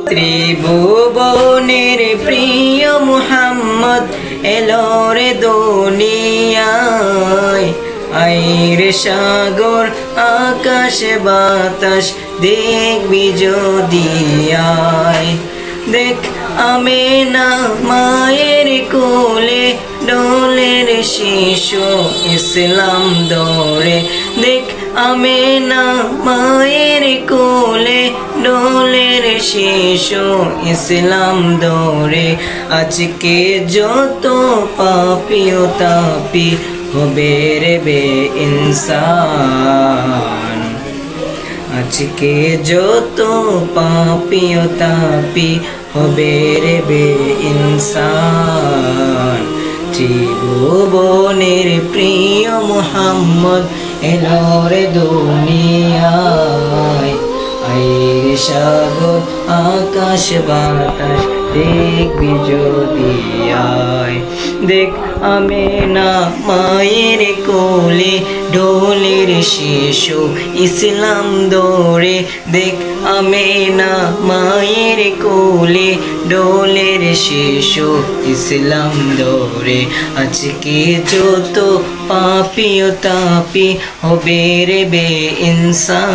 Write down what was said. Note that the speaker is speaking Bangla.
ত্রিভুবনের প্রিয় মুহাম্মদ এলো রে দুনিয়ায়। আইরে সাগর আকাশ বাতাস দেখবি যদি আয়। দেখ আমেনা মায়ের কোলে ডোলের শিশু ইসলাম দৌড়ে। দেখ আমেনা মায়ের কোলে ডোলের শিশু ইসলাম দৌড়ে। আজকে যত পাপী ও তাপী হবে রে বেইনসান। আজকে যত পাপী ও তাপী হবে রে বেইনসান। ত্রিভুবনের প্রিয় মুহাম্মদ এলো রে দুনিয়ায়। আইরে সাগর আকাশ বাতাস দেখবি যদি আয়। দেখ আমেনা মায়ের কোলে ডোলের শিশু ইসলাম দৌড়ে। দেখ আমেনা মায়ের কোলে ডোলের শিশু ইসলাম দৌড়ে। আজকে যত পাপী ও তাপী হবে রে বেইনসান।